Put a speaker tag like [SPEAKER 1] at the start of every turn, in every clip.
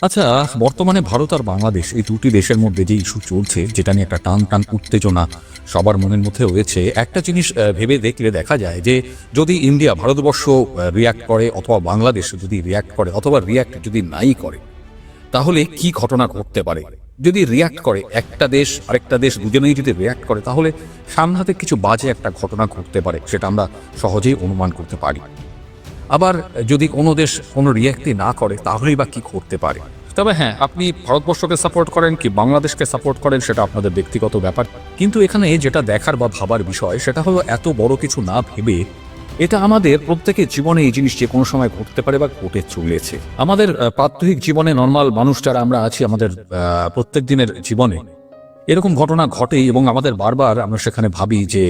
[SPEAKER 1] আচ্ছা, বর্তমানে ভারত আর বাংলাদেশ এই দুটি দেশের মধ্যে যে ইস্যু চলছে, যেটা নিয়ে একটা টান টান উত্তেজনা সবার মনের মধ্যে রয়েছে, একটা জিনিস ভেবে দেখলে দেখা যায় যে যদি ইন্ডিয়া ভারতবর্ষ রিয়্যাক্ট করে, অথবা বাংলাদেশ যদি রিয়্যাক্ট করে, অথবা রিয়্যাক্ট যদি নাই করে, তাহলে কি ঘটনা ঘটতে পারে। যদি রিয়্যাক্ট করে একটা দেশ, আরেকটা দেশ দুজনেই যদি রিয়্যাক্ট করে, তাহলে সাংঘাতিক কিছু বাজে একটা ঘটনা ঘটতে পারে, সেটা আমরা সহজেই অনুমান করতে পারি। আবার যদি কোনো দেশ কোনো রিয়্যাক্টই না করে, তাহলেই বা কি করতে পারে। তবে হ্যাঁ, আপনি ভারতবর্ষকে সাপোর্ট করেন কি বাংলাদেশকে সাপোর্ট করেন, সেটা আপনাদের ব্যক্তিগত ব্যাপার। কিন্তু এখানে যেটা দেখার বা ভাবার বিষয়, সেটা হলো এত বড় কিছু না ভেবে এটা আমাদের প্রত্যেকের জীবনে এই জিনিস যে কোনো সময় ঘটতে পারে বা ঘটে চলেছে। আমাদের প্রাত্যহিক জীবনে নর্মাল মানুষ যারা আমরা আছি, আমাদের প্রত্যেক দিনের জীবনে এরকম ঘটনা ঘটেই, এবং আমাদের বারবার আমরা সেখানে ভাবি যে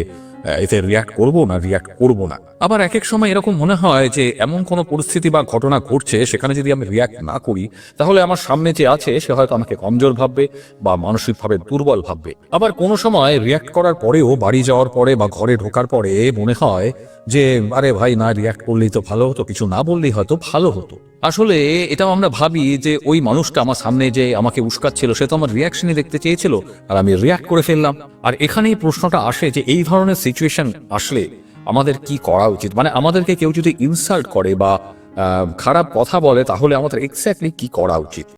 [SPEAKER 1] এতে রিয়্যাক্ট করব না রিয়্যাক্ট করব না। আবার এক এক সময় এরকম মনে হয় যে এমন কোনো পরিস্থিতি বা ঘটনা ঘটছে, সেখানে যদি আমি রিয়্যাক্ট না করি, তাহলে আমার সামনে যে আছে সে হয়তো আমাকে কমজোর ভাববে বা মানসিকভাবে দুর্বল ভাববে। আবার কোনো সময় রিয়্যাক্ট করার পরেও, বাড়ি যাওয়ার পরে বা ঘরে ঢোকার পরে মনে হয় যে আরে ভাই, না রিয়্যাক্ট করলেই তো ভালো হতো, কিছু না বললেই হয়তো ভালো হতো। আসলে এটাও আমরা ভাবি যে ওই মানুষটা আমার সামনে যে আমাকে উস্কাচ্ছিল, সে তো আমার রিয়াকশনই দেখতে চেয়েছিল, আর আমি রিয়াক্ট করে ফেললাম। আর এখানেই প্রশ্নটা আসে যে এই ধরনের সিচুয়েশন আসলে আমাদের কি করা উচিত। মানে আমাদেরকে কেউ যদি ইনসাল্ট করে বা খারাপ কথা বলে, তাহলে আমাদের এক্স্যাক্টলি কি করা উচিত।